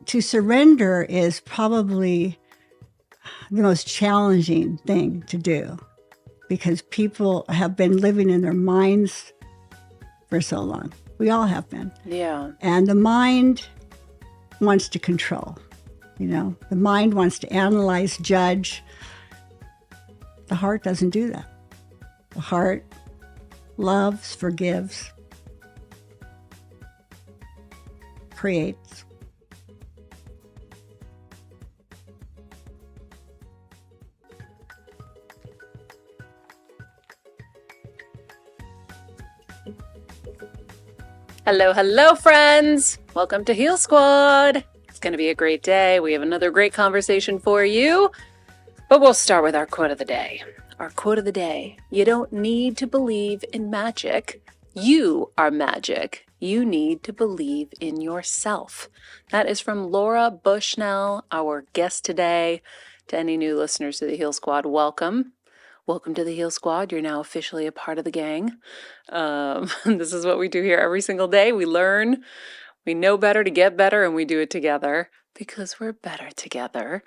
To surrender is probably the most challenging thing to do because people have been living in their minds for so long. We all have been. Yeah. And the mind wants to control. The mind wants to analyze, judge. The heart doesn't do that. The heart loves, forgives, creates. Hello, hello, friends. Welcome to Heal Squad. It's going to be a great day. We have another great conversation for you, but we'll start with our quote of the day. Our quote of the day: you don't need to believe in magic. You are magic. You need to believe in yourself. That is from Laura Bushnell, our guest today. To any new listeners to the Heal Squad, welcome. Welcome to the Heal Squad. You're now officially a part of the gang. This is what we do here every single day. We learn, we know better to get better, and we do it together because we're better together.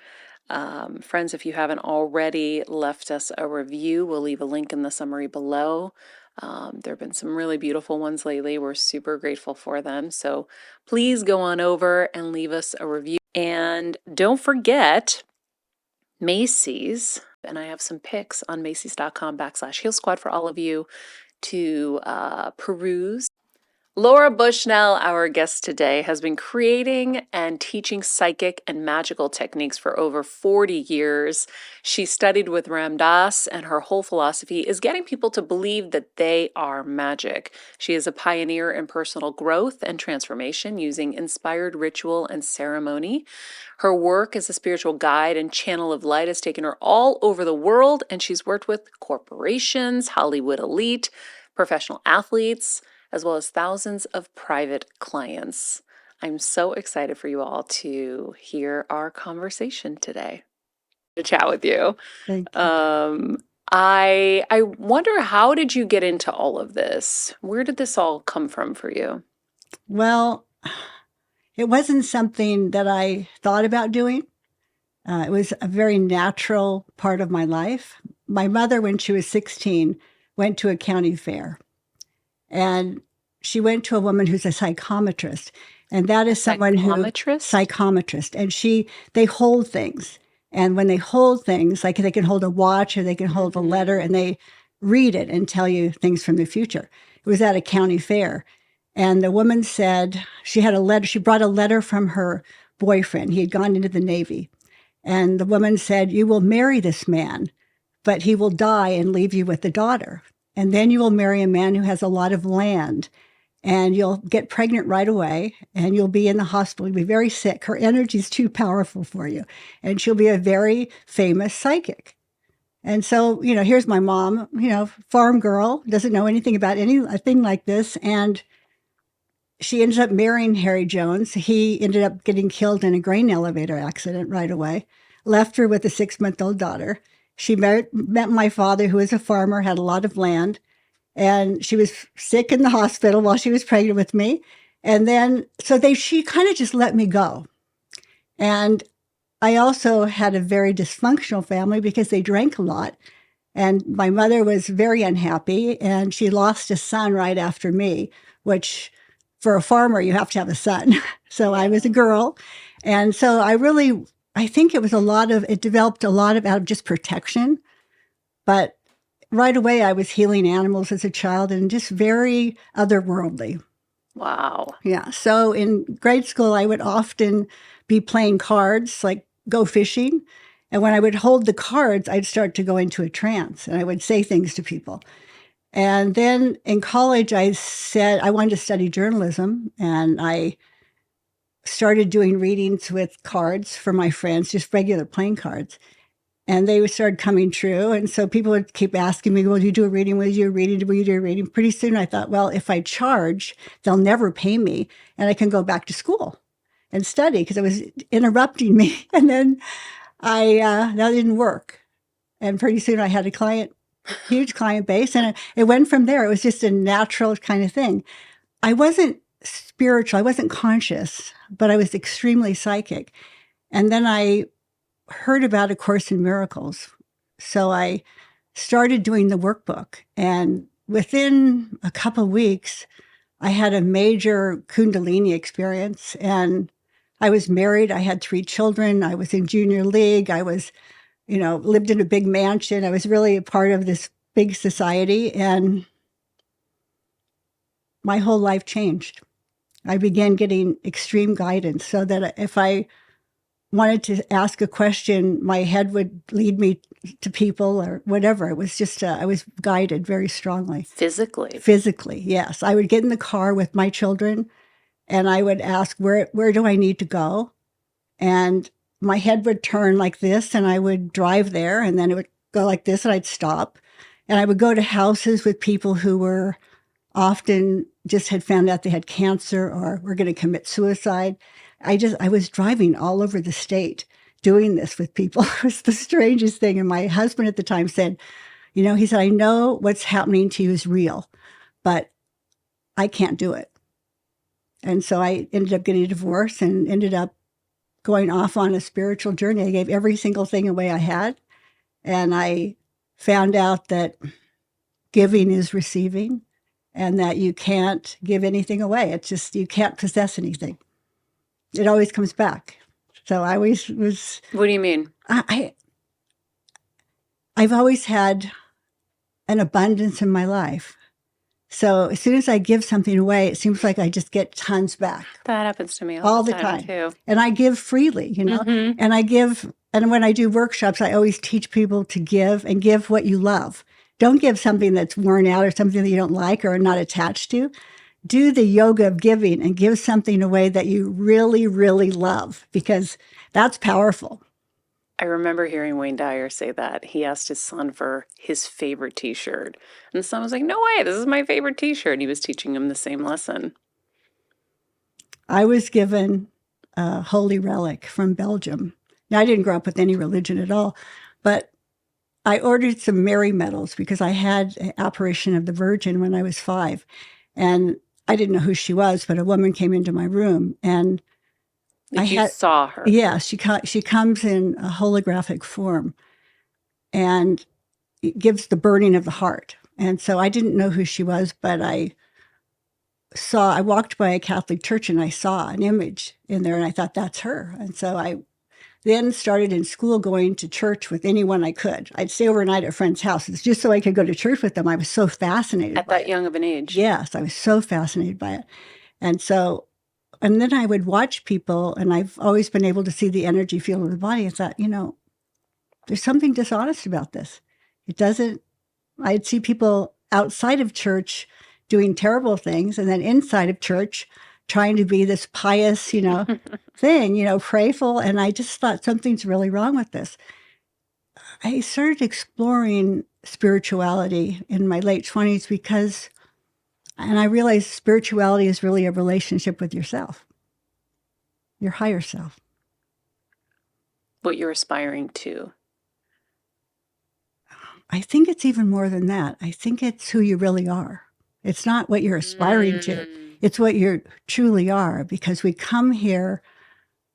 Friends, if you haven't already left us a review, we'll leave a link in the summary below. There have been some really beautiful ones lately. We're super grateful for them. So please go on over and leave us a review. And don't forget Macy's. And I have some pics on Macy's.com/Heal Squad for all of you to peruse. Laura Bushnell, our guest today, has been creating and teaching psychic and magical techniques for over 40 years. She studied with Ram Dass, and her whole philosophy is getting people to believe that they are magic. She is a pioneer in personal growth and transformation using inspired ritual and ceremony. Her work as a spiritual guide and channel of light has taken her all over the world, and she's worked with corporations, Hollywood elite, professional athletes, as well as thousands of private clients. I'm so excited for you all to hear our conversation today, to chat with you. Thank you. I wonder, how did you get into all of this? Where did this all come from for you? Well, it wasn't something that I thought about doing. It was a very natural part of my life. My mother, when she was 16, went to a county fair. And she went to a woman who's a psychometrist. And that is someone psychometrist. And they hold things. And when they hold things, like they can hold a watch or they can hold a letter, and they read it and tell you things from the future. It was at a county fair. And the woman said she had a letter. She brought a letter from her boyfriend. He had gone into the Navy. And the woman said, "You will marry this man, but he will die and leave you with a daughter. And then you will marry a man who has a lot of land, and you'll get pregnant right away, and you'll be in the hospital. You'll be very sick. Her energy is too powerful for you. And she'll be a very famous psychic." And so, here's my mom, farm girl, doesn't know anything about anything like this. And she ended up marrying Harry Jones. He ended up getting killed in a grain elevator accident right away, left her with a 6-month-old daughter. She met my father, who was a farmer, had a lot of land, and she was sick in the hospital while she was pregnant with me. And then, she kind of just let me go. And I also had a very dysfunctional family because they drank a lot. And my mother was very unhappy, and she lost a son right after me, which for a farmer, you have to have a son. So I was a girl. And so I think it developed a lot out of just protection. But right away, I was healing animals as a child and just very otherworldly. Wow. Yeah. So in grade school, I would often be playing cards, like go fishing. And when I would hold the cards, I'd start to go into a trance, and I would say things to people. And then in college, I said I wanted to study journalism, and I started doing readings with cards for my friends, just regular playing cards. And they started coming true. And so people would keep asking me, "Will you do a reading? Will you do a reading? Will you do a reading?" Pretty soon I thought, well, if I charge, they'll never pay me, and I can go back to school and study, because it was interrupting me. And then that didn't work. And pretty soon I had a huge client base, and it went from there. It was just a natural kind of thing. I wasn't spiritual. I wasn't conscious, but I was extremely psychic. And then I heard about A Course in Miracles. So I started doing the workbook. And within a couple of weeks, I had a major Kundalini experience. And I was married. I had 3 children. I was in junior league. I was, lived in a big mansion. I was really a part of this big society. And my whole life changed. I began getting extreme guidance so that if I wanted to ask a question, my head would lead me to people or whatever. It was just, I was guided very strongly. Physically? Physically, yes. I would get in the car with my children and I would ask, where do I need to go? And my head would turn like this and I would drive there and then it would go like this and I'd stop. And I would go to houses with people who were often just had found out they had cancer or were going to commit suicide. I was driving all over the state doing this with people. It was the strangest thing. And my husband at the time said, he said, I know what's happening to you is real, but I can't do it. And so I ended up getting a divorce and ended up going off on a spiritual journey. I gave every single thing away I had. And I found out that giving is receiving and that you can't give anything away. It's just, you can't possess anything. It always comes back. So I always was... What do you mean? I've always had an abundance in my life. So as soon as I give something away, it seems like I just get tons back. That happens to me all the time too. And I give freely, Mm-hmm. And when I do workshops, I always teach people to give and give what you love. Don't give something that's worn out or something that you don't like or are not attached to. Do the yoga of giving and give something away that you really, really love, because that's powerful. I remember hearing Wayne Dyer say that. He asked his son for his favorite T-shirt. And the son was like, no way, this is my favorite T-shirt. And he was teaching him the same lesson. I was given a holy relic from Belgium. Now, I didn't grow up with any religion at all, but I ordered some Mary medals because I had an apparition of the Virgin when I was 5. And I didn't know who she was, but a woman came into my room and you saw her. Yeah, she comes in a holographic form and it gives the burning of the heart. And so I didn't know who she was, but I walked by a Catholic church and I saw an image in there and I thought, that's her. And so I then started in school going to church with anyone I could. I'd stay overnight at friends' houses just so I could go to church with them. I was so fascinated by it. At that young of an age. Yes, I was so fascinated by it. And then I would watch people, and I've always been able to see the energy field of the body. I thought, there's something dishonest about this. I'd see people outside of church doing terrible things, and then inside of church trying to be this pious, thing, prayful. And I just thought something's really wrong with this. I started exploring spirituality in my late 20s and I realized spirituality is really a relationship with yourself, your higher self. What you're aspiring to. I think it's even more than that. I think it's who you really are. It's not what you're aspiring to. It's what you truly are, because we come here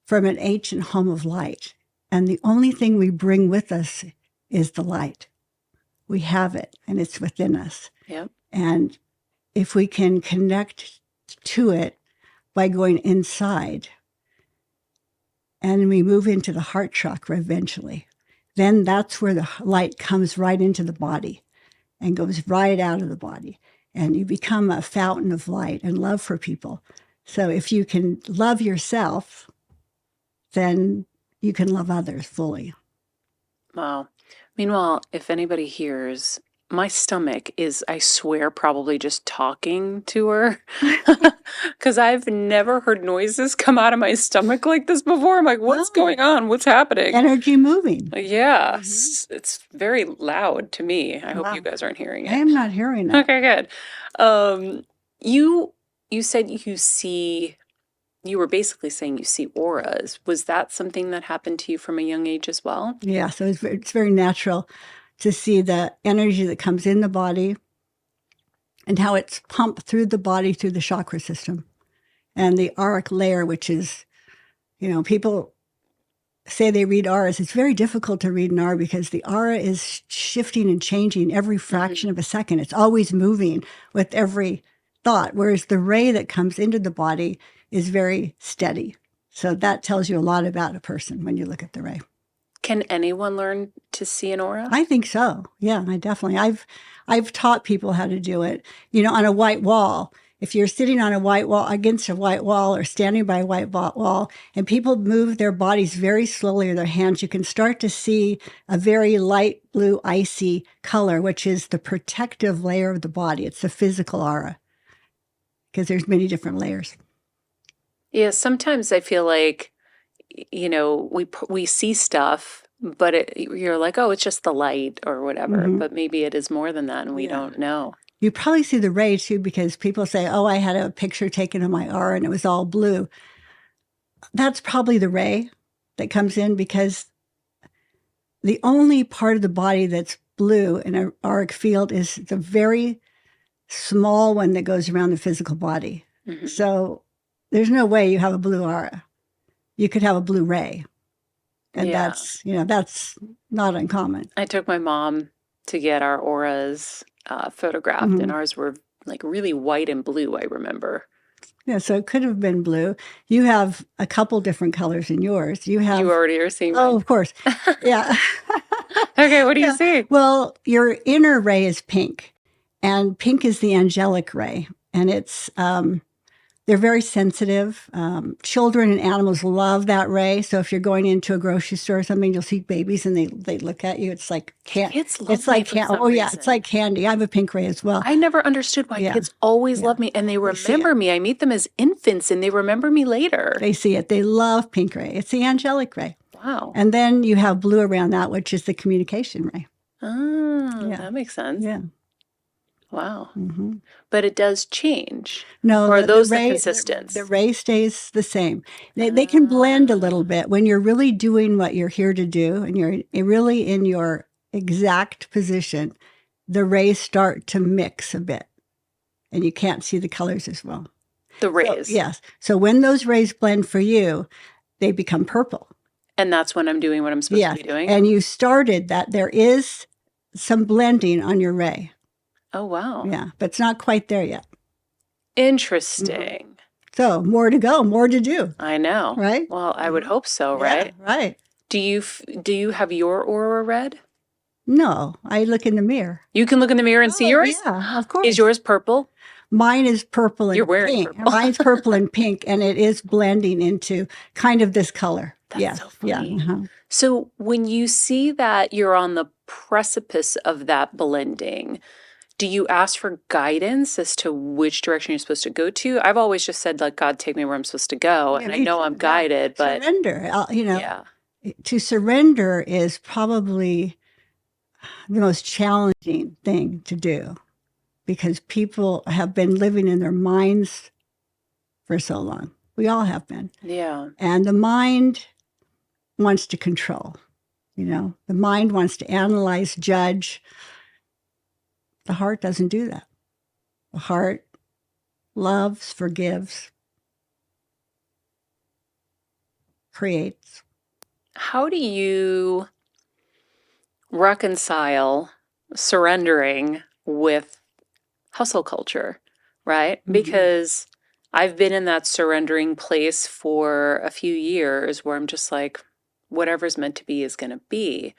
from an ancient home of light. And the only thing we bring with us is the light. We have it and it's within us. Yep. And if we can connect to it by going inside and we move into the heart chakra eventually, then that's where the light comes right into the body and goes right out of the body. And you become a fountain of light and love for people. So if you can love yourself, then you can love others fully. Wow. Meanwhile, if anybody hears, my stomach is, I swear, probably just talking to her. Because I've never heard noises come out of my stomach like this before. I'm like, what's going on? What's happening? Energy moving. Yeah. Mm-hmm. It's very loud to me. I hope you guys aren't hearing it. I am not hearing it. Okay, good. You said you were basically saying you see auras. Was that something that happened to you from a young age as well? Yeah, so it's very natural to see the energy that comes in the body and how it's pumped through the body, through the chakra system. and the auric layer, which is, people say they read auras. It's very difficult to read an aura because the aura is shifting and changing every fraction of a second. It's always moving with every thought, whereas the ray that comes into the body is very steady. So that tells you a lot about a person when you look at the ray. Can anyone learn to see an aura? I think so. Yeah, I definitely. I've taught people how to do it. On a white wall. If you're sitting on a white wall, against a white wall, or standing by a white wall, and people move their bodies very slowly or their hands, you can start to see a very light blue, icy color, which is the protective layer of the body. It's the physical aura, because there's many different layers. Yeah, sometimes I feel like, we see stuff, but you're like, oh, it's just the light or whatever. But maybe it is more than that, and we don't know. You probably see the ray too, because people say, oh, I had a picture taken of my aura and it was all blue. That's probably the ray that comes in, because the only part of the body that's blue in an auric field is the very small one that goes around the physical body. So there's no way you have a blue aura. You could have a blue ray. And that's not uncommon. I took my mom to get our auras photographed, and ours were like really white and blue, I remember. Yeah, so it could have been blue. You have a couple different colors in yours. You already are seeing mine. Oh, of course. Yeah. Okay, what do you see? Well, your inner ray is pink, and pink is the angelic ray, and it's they're very sensitive. Children and animals love that ray. So if you're going into a grocery store or something, you'll see babies and they look at you. It's like candy. Kids love me for some yeah, reason. it's like candy. I have a pink ray as well. I never understood why kids always love me, and they remember me. I meet them as infants, and they remember me later. They see it. They love pink ray. It's the angelic ray. Wow. And then you have blue around that, which is the communication ray. Oh, that makes sense. Yeah. Wow. But it does change. No, or are those the consistent? The ray stays the same. They can blend a little bit when you're really doing what you're here to do, and you're really in your exact position. The rays start to mix a bit, and you can't see the colors as well. The rays. So, yes. So when those rays blend for you, they become purple. And that's when I'm doing what I'm supposed to be doing? And you started that. There is some blending on your ray. Oh, wow. Yeah, but it's not quite there yet. Interesting. So more to go, more to do. I know. Right? Well, I would hope so, right? Yeah, right. Do you have your aura read? No, I look in the mirror. You can look in the mirror and see yours? Yeah, of course. Is yours purple? Mine is purple and You're wearing pink. purple. Mine's purple and pink, and it is blending into kind of this color. That's so funny. Yeah. So when you see that you're on the precipice of that blending, do you ask for guidance as to which direction you're supposed to go to? I've always just said, like, God, take me where I'm supposed to go. And I know I'm guided, but surrender, to surrender is probably the most challenging thing to do, because people have been living in their minds for so long. We all have been. Yeah. And the mind wants to control, the mind wants to analyze, judge. The heart doesn't do that. The heart loves, forgives, creates. How do you reconcile surrendering with hustle culture, right? Because I've been in that surrendering place for a few years where I'm just like, whatever's meant to be is going to be.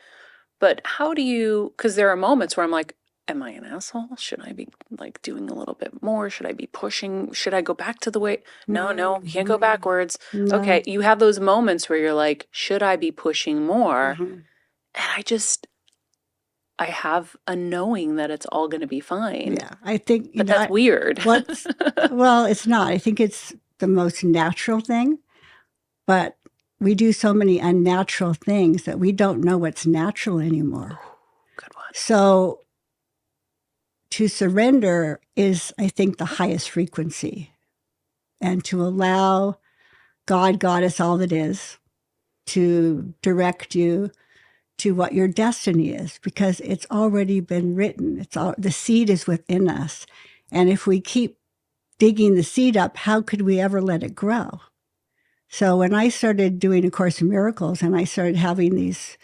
But how do you, because there are moments where I'm like, am I an asshole? Should I be like doing a little bit more? Should I be pushing? Should I go back to the way? No, you can't go backwards. No. Okay. You have those moments where you're like, should I be pushing more? And I have a knowing that it's all going to be fine. Yeah, I think, but that's weird. Well, it's not. I think it's the most natural thing, but we do so many unnatural things that we don't know what's natural anymore. Good one. So to surrender is, I think, the highest frequency, and to allow God, Goddess, all that is, to direct you to what your destiny is, because it's already been written. The seed is within us. And if we keep digging the seed up, how could we ever let it grow? So when I started doing A Course in Miracles and I started having this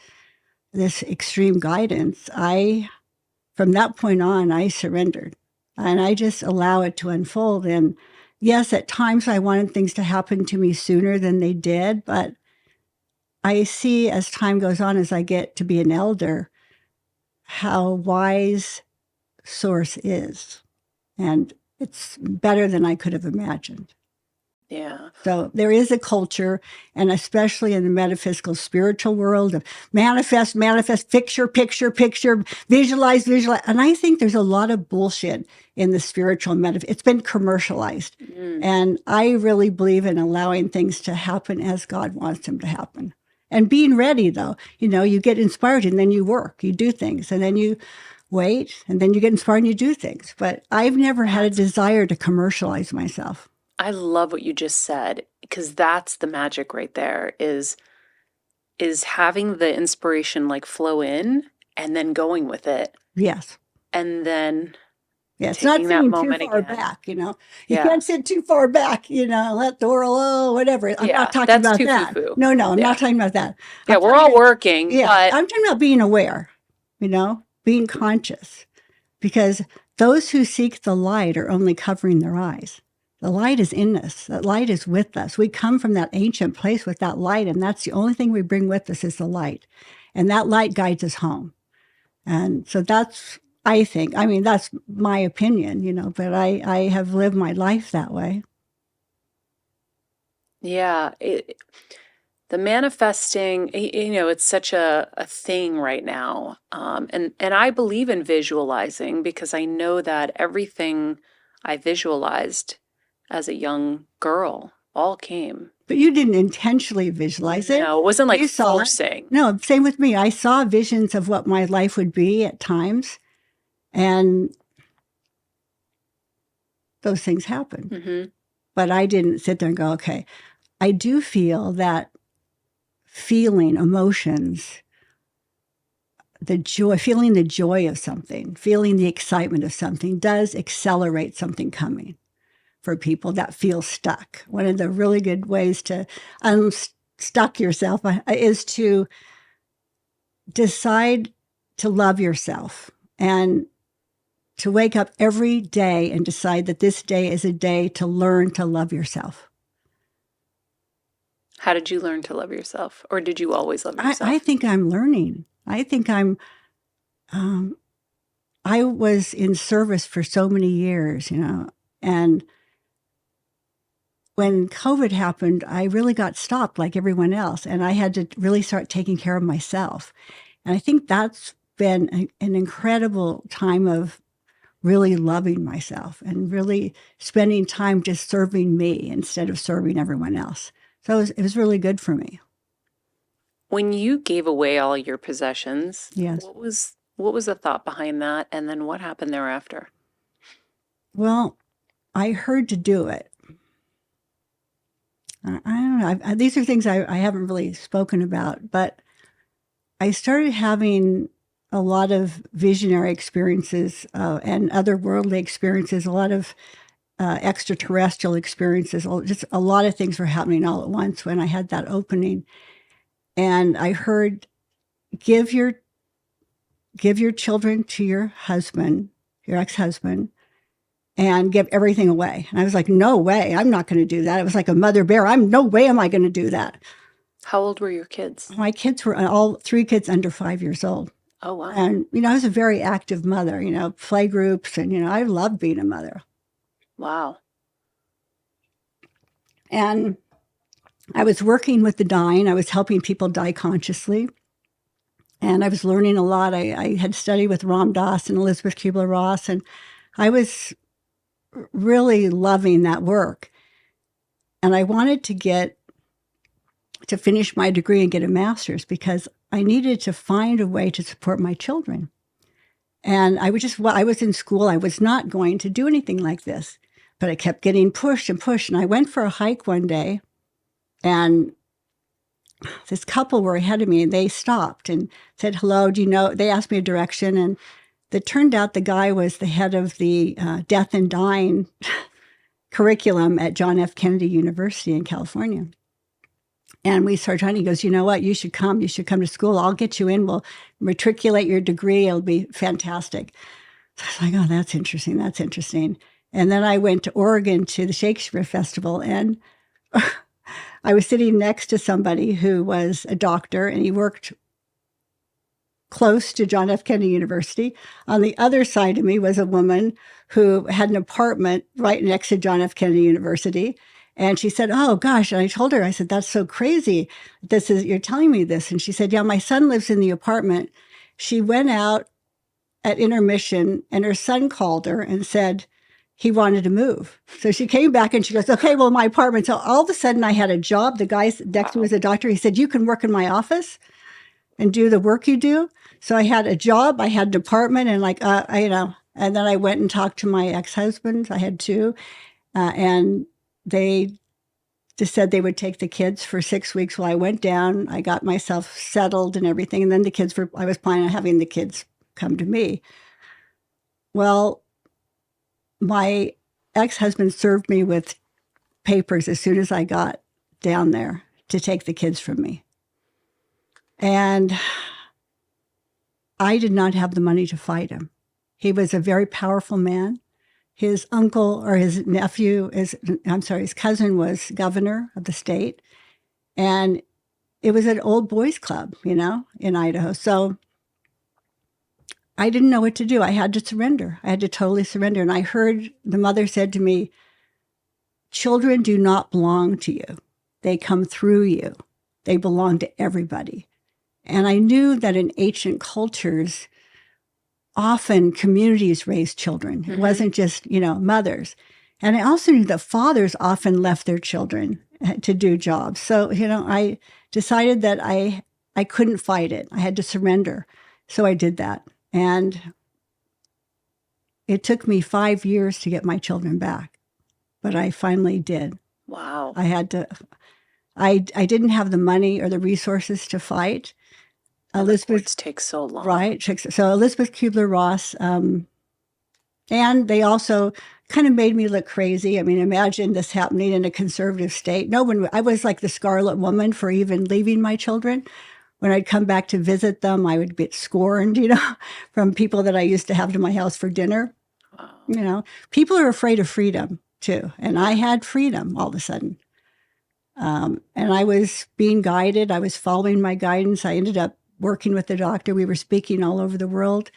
extreme guidance, from that point on, I surrendered. And I just allow it to unfold. And yes, at times I wanted things to happen to me sooner than they did, but I see as time goes on, as I get to be an elder, how wise Source is. And it's better than I could have imagined. Yeah. So there is a culture, and especially in the metaphysical spiritual world, of manifest, picture, visualize. And I think there's a lot of bullshit in the spiritual It's been commercialized. And I really believe in allowing things to happen as God wants them to happen. And being ready, though. You get inspired and then you work, you do things, and then you wait, and then you get inspired and you do things. But I've never had a desire to commercialize myself. I love what you just said, because that's the magic right there, is having the inspiration like flow in and then going with it. Yes. And then it's not sitting too far back, You can't sit too far back, let the world, whatever. I'm not talking about that. Foo-foo. No, I'm not talking about that. Yeah, we're all working. Yeah, but I'm talking about being aware, being conscious. Because those who seek the light are only covering their eyes. The light is in us. That light is with us. We come from that ancient place with that light, and that's the only thing we bring with us is the light. And that light guides us home. And so that's, I think, that's my opinion, but I have lived my life that way. Yeah. The manifesting, it's such a thing right now. And I believe in visualizing, because I know that everything I visualized as a young girl all came. But you didn't intentionally visualize it. No, it wasn't like forcing. No, same with me. I saw visions of what my life would be at times. And those things happened. Mm-hmm. But I didn't sit there and go, okay, I do feel that feeling emotions, feeling the joy of something, feeling the excitement of something does accelerate something coming for people that feel stuck. One of the really good ways to unstuck yourself is to decide to love yourself and to wake up every day and decide that this day is a day to learn to love yourself. How did you learn to love yourself? Or did you always love yourself? I think I'm learning. I think I was in service for so many years, and when COVID happened, I really got stopped like everyone else, and I had to really start taking care of myself. And I think that's been an incredible time of really loving myself and really spending time just serving me instead of serving everyone else. So it was really good for me. When you gave away all your possessions, yes, what was the thought behind that? And then what happened thereafter? Well, I heard to do it. I don't know. These are things I haven't really spoken about, but I started having a lot of visionary experiences and otherworldly experiences, a lot of extraterrestrial experiences. Just a lot of things were happening all at once when I had that opening. And I heard, give your children to your husband, your ex-husband, and give everything away. And I was like, no way, I'm not going to do that. It was like a mother bear. No way am I going to do that. How old were your kids? My kids were all 3 kids under 5 years old. Oh, wow. And, I was a very active mother, play groups, and, I loved being a mother. Wow. And I was working with the dying. I was helping people die consciously. And I was learning a lot. I had studied with Ram Dass and Elizabeth Kubler-Ross, and I was really loving that work. And I wanted to finish my degree and get a master's because I needed to find a way to support my children. And I was in school. I was not going to do anything like this, but I kept getting pushed and pushed. And I went for a hike one day, and this couple were ahead of me, and they stopped and said, hello, they asked me a direction. And it turned out the guy was the head of the death and dying curriculum at John F. Kennedy University in California. And we started talking. He goes, you know what? You should come. You should come to school. I'll get you in. We'll matriculate your degree. It'll be fantastic. So I was like, oh, that's interesting. That's interesting. And then I went to Oregon to the Shakespeare Festival, and I was sitting next to somebody who was a doctor, and he worked close to John F. Kennedy University. On the other side of me was a woman who had an apartment right next to John F. Kennedy University. And she said, oh, gosh. And I told her, I said, that's so crazy. You're telling me this. And she said, yeah, my son lives in the apartment. She went out at intermission, and her son called her and said he wanted to move. So she came back and she goes, okay, well, my apartment. So all of a sudden I had a job. The guy next to me was a doctor. He said, you can work in my office and do the work you do. So I had a job, I had an apartment, and and then I went and talked to my ex-husband. I had two, and they just said they would take the kids for 6 weeks while I went down. I got myself settled and everything. And then I was planning on having the kids come to me. Well, my ex-husband served me with papers as soon as I got down there to take the kids from me. And I did not have the money to fight him. He was a very powerful man. His uncle or his nephew, his cousin was governor of the state. And it was an old boys club, in Idaho. So I didn't know what to do. I had to surrender. I had to totally surrender. And I heard the mother said to me, children do not belong to you. They come through you. They belong to everybody. And I knew that in ancient cultures, often communities raised children. It wasn't just, mothers. And I also knew that fathers often left their children to do jobs. So, I decided that I couldn't fight it. I had to surrender. So I did that. And it took me 5 years to get my children back, but I finally did. Wow. I didn't have the money or the resources to fight. Elizabeth takes so long. Right. So Elizabeth Kubler-Ross, and they also kind of made me look crazy. I mean, imagine this happening in a conservative state. I was like the scarlet woman for even leaving my children. When I'd come back to visit them, I would get scorned, from people that I used to have to my house for dinner. Wow. People are afraid of freedom too. And I had freedom all of a sudden. And I was being guided. I was following my guidance. I ended up working with the doctor. We were speaking all over the world.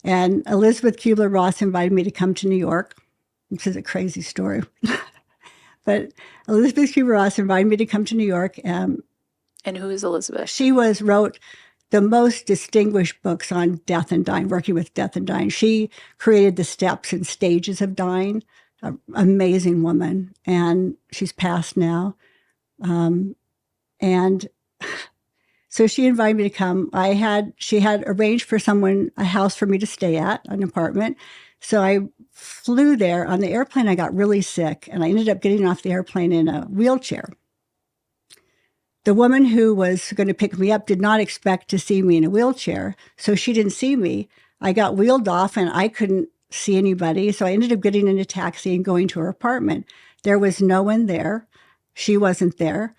And Elizabeth Kubler-Ross invited me to come to New York. This is a crazy story. But Elizabeth Kubler-Ross invited me to come to New York. And who is Elizabeth? She wrote the most distinguished books on death and dying, working with death and dying. She created the steps and stages of dying. An amazing woman. And she's passed now. And so she invited me to come. She had arranged for a house for me to stay at, an apartment. So I flew there. On the airplane, I got really sick, and I ended up getting off the airplane in a wheelchair. The woman who was going to pick me up did not expect to see me in a wheelchair, so she didn't see me. I got wheeled off, and I couldn't see anybody, so I ended up getting in a taxi and going to her apartment. There was no one there. She wasn't there.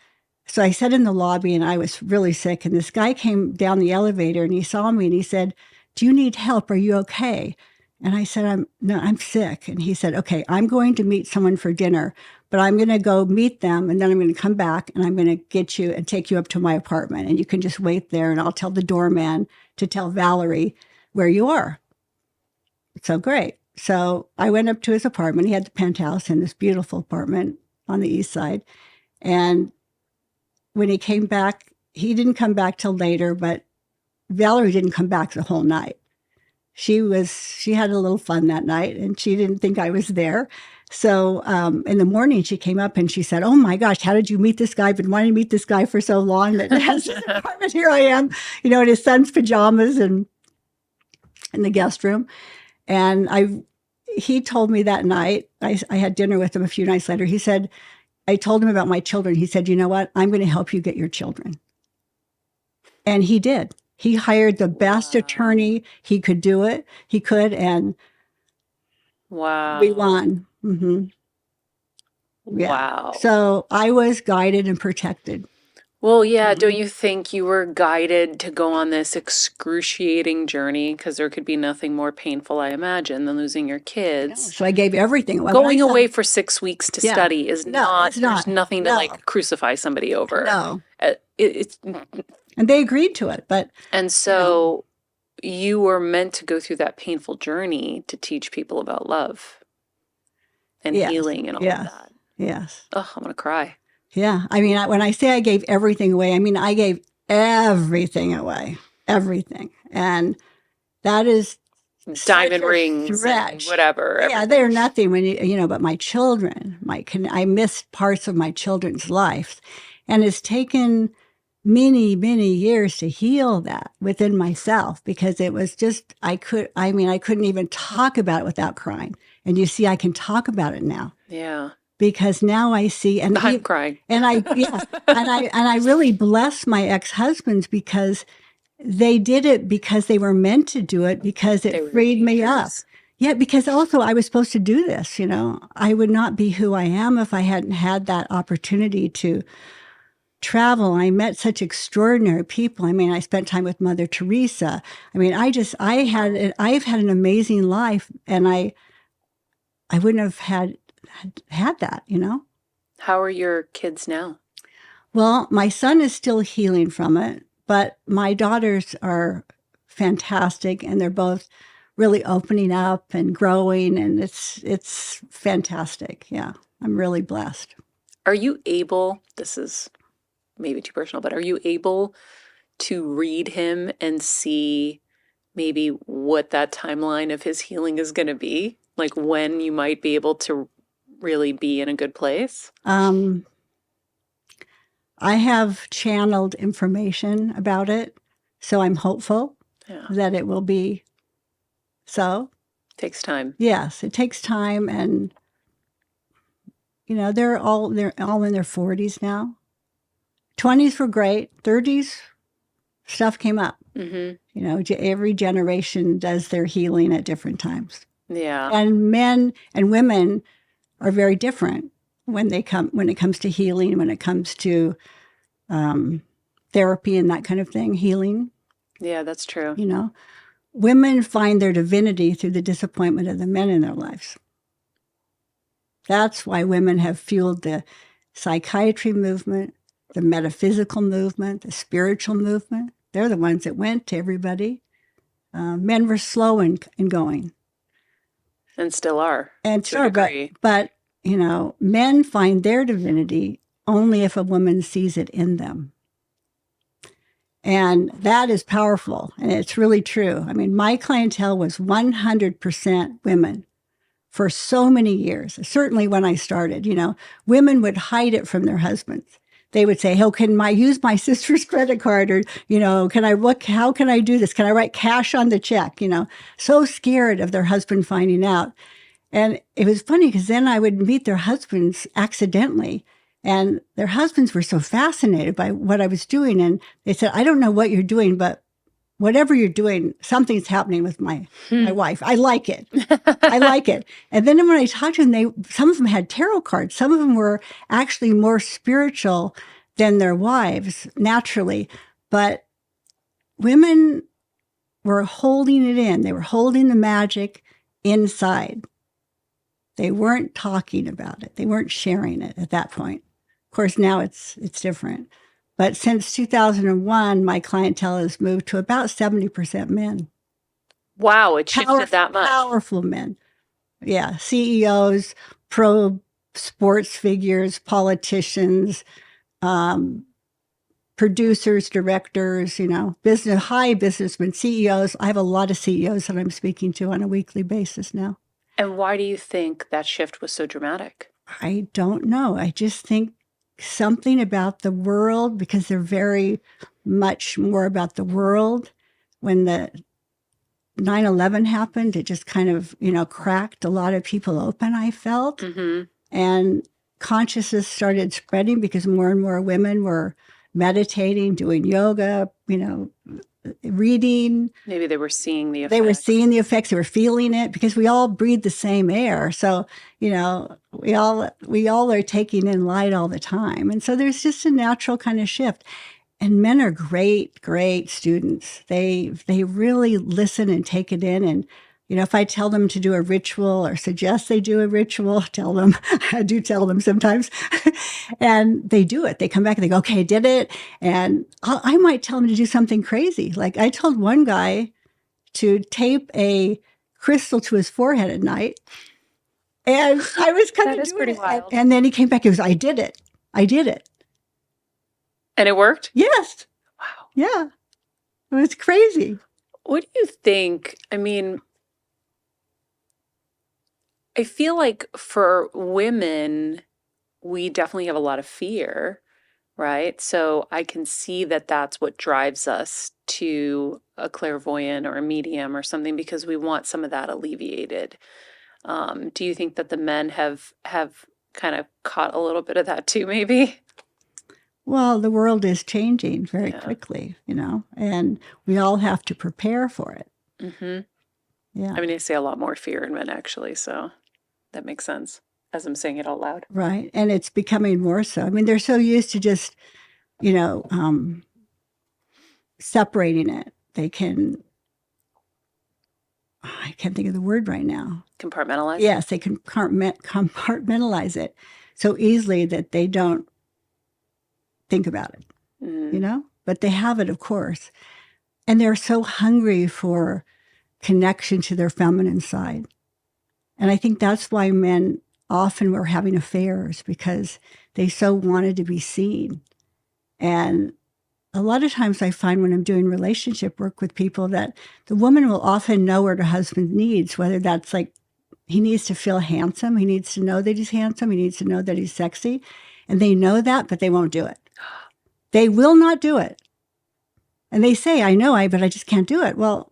So I sat in the lobby, and I was really sick, and this guy came down the elevator, and he saw me, and he said, do you need help? Are you okay? And I said, I'm sick. And he said, okay, I'm going to meet someone for dinner, but I'm going to go meet them, and then I'm going to come back, and I'm going to get you and take you up to my apartment, and you can just wait there, and I'll tell the doorman to tell Valerie where you are. So great. So I went up to his apartment. He had the penthouse in this beautiful apartment on the east side. And when he came back, he didn't come back till later, but Valerie didn't come back the whole night. She had a little fun that night, and she didn't think I was there. So in the morning, she came up and she said, oh my gosh, how did you meet this guy? I've been wanting to meet this guy for so long. That has his apartment. Here I am, in his son's pajamas and in the guest room. And he told me that night, I had dinner with him a few nights later. He said, I told him about my children. He said, you know what? I'm going to help you get your children. And he did. He hired the best attorney he could do it. He could, and wow, we won. Mm-hmm. Yeah. Wow. So I was guided and protected. Well, yeah, don't you think you were guided to go on this excruciating journey? Because there could be nothing more painful, I imagine, than losing your kids. So I gave everything away. Going away for 6 weeks to Yeah. study is No, not, it's not. there's nothing to No. like crucify somebody over. No. It's And they agreed to it. But And so you were meant to go through that painful journey to teach people about love and Yes. healing and all Yes. of that. yes. Oh, I'm going to cry. Yeah. I mean, when I say I gave everything away, I mean, I gave everything away. Everything. And that is Diamond such a rings and stretch. whatever. Yeah, they're nothing when but my children, I missed parts of my children's lives. And it's taken many, many years to heal that within myself, because it was just, I couldn't even talk about it without crying. And you see, I can talk about it now. Yeah. Because now I see, and I'm crying. and I really bless my ex-husbands, because they did it because they were meant to do it, because it freed me up. Yeah, because also I was supposed to do this, I would not be who I am if I hadn't had that opportunity to travel. I met such extraordinary people. I mean, I spent time with Mother Teresa. I mean, I've had an amazing life, and I wouldn't have had that, How are your kids now? Well, my son is still healing from it, but my daughters are fantastic, and they're both really opening up and growing, and it's fantastic. Yeah, I'm really blessed. Are you able, this is maybe too personal, but are you able to read him and see maybe what that timeline of his healing is going to be? Like when you might be able to really be in a good place? I have channeled information about it, so I'm hopeful that it will be so. Takes time. Yes, it takes time, and they're all in their 40s now. 20s were great. 30s, stuff came up. Mm-hmm. Every generation does their healing at different times. Yeah. And men and women are very different when it comes to healing, when it comes to therapy and that kind of thing, healing. Yeah, that's true. Women find their divinity through the disappointment of the men in their lives. That's why women have fueled the psychiatry movement, the metaphysical movement, the spiritual movement. They're the ones that went to everybody. Men were slow in going. And still are. And to a degree. But men find their divinity only if a woman sees it in them. And that is powerful. And it's really true. I mean, my clientele was 100% women for so many years. Certainly when I started, women would hide it from their husbands. They would say, "Oh, can I use my sister's credit card?" Or, how can I do this? Can I write cash on the check? So scared of their husband finding out. And it was funny, because then I would meet their husbands accidentally, and their husbands were so fascinated by what I was doing. And they said, "I don't know what you're doing, but whatever you're doing, something's happening with my wife. I like it. I like it." And then when I talked to them, some of them had tarot cards. Some of them were actually more spiritual than their wives, naturally. But women were holding it in. They were holding the magic inside. They weren't talking about it. They weren't sharing it at that point. Of course, now it's different. But since 2001, my clientele has moved to about 70% men. Wow, it shifted that much. Powerful men. Yeah, CEOs, pro sports figures, politicians, producers, directors, high businessmen, CEOs. I have a lot of CEOs that I'm speaking to on a weekly basis now. And why do you think that shift was so dramatic? I don't know. I just think something about the world, because they're very much more about the world. When the 9/11 happened, it just kind of, cracked a lot of people open, I felt. Mm-hmm. And consciousness started spreading because more and more women were meditating, doing yoga, reading. Maybe they were seeing the effects. They were seeing the effects. They were feeling it because we all breathe the same air. So, we all are taking in light all the time. And so there's just a natural kind of shift. And men are great, great students. They really listen and take it in. And, if I tell them to do a ritual or suggest they do a ritual, tell them, I do tell them sometimes, and they do it. They come back and they go, okay, I did it. And I might tell them to do something crazy. Like I told one guy to tape a crystal to his forehead at night. And I was kind That of is doing pretty it. wild. And then he came back, he goes, I did it. And it worked? Yes. Wow. Yeah. It was crazy. What do you think? I mean, I feel like for women, we definitely have a lot of fear, right? So I can see that that's what drives us to a clairvoyant or a medium or something because we want some of that alleviated. Do you think that the men have kind of caught a little bit of that too, maybe? Well, the world is changing very quickly, and we all have to prepare for it. Mm-hmm. Yeah. I mean, I see a lot more fear in men actually, so that makes sense as I'm saying it out loud. Right. And it's becoming more so. I mean, they're so used to just, separating it. They can, I can't think of the word right now. Compartmentalize? Yes, they can compartmentalize it so easily that they don't think about it, but they have it, of course. And they're so hungry for connection to their feminine side. And I think that's why men often were having affairs because they so wanted to be seen. And a lot of times I find when I'm doing relationship work with people that the woman will often know what her husband needs, whether that's like he needs to feel handsome, he needs to know that he's handsome, he needs to know that he's sexy. And they know that, but they won't do it. They will not do it. And they say, I know, but I just can't do it. Well,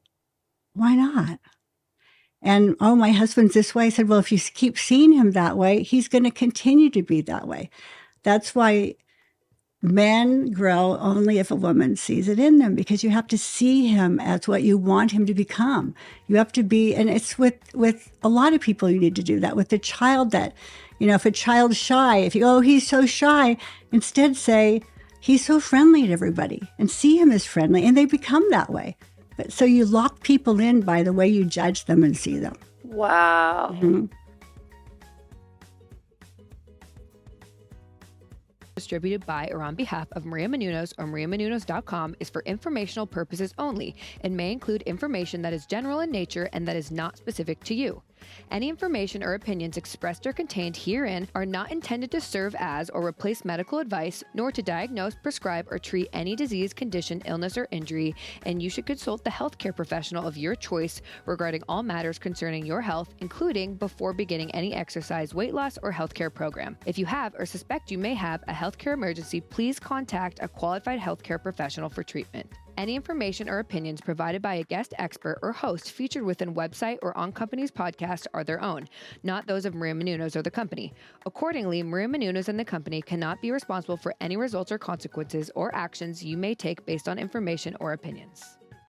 why not? And, oh, my husband's this way. I said, well, if you keep seeing him that way, he's going to continue to be that way. That's why men grow only if a woman sees it in them, because you have to see him as what you want him to become. You have to be, and it's with a lot of people you need to do that. With the child that, if a child's shy, if you go, oh, he's so shy, instead say, he's so friendly to everybody, and see him as friendly, and they become that way. But so you lock people in by the way you judge them and see them. Wow. Mm-hmm. Distributed by or on behalf of Maria Menounos or mariamenounos.com is for informational purposes only and may include information that is general in nature and that is not specific to you. Any information or opinions expressed or contained herein are not intended to serve as or replace medical advice, nor to diagnose, prescribe, or treat any disease, condition, illness, or injury, and you should consult the healthcare professional of your choice regarding all matters concerning your health, including before beginning any exercise, weight loss, or healthcare program. If you have or suspect you may have a healthcare emergency, please contact a qualified healthcare professional for treatment. Any information or opinions provided by a guest expert or host featured within website or on company's podcast are their own, not those of Maria Menounos or the company. Accordingly, Maria Menounos and the company cannot be responsible for any results or consequences or actions you may take based on information or opinions.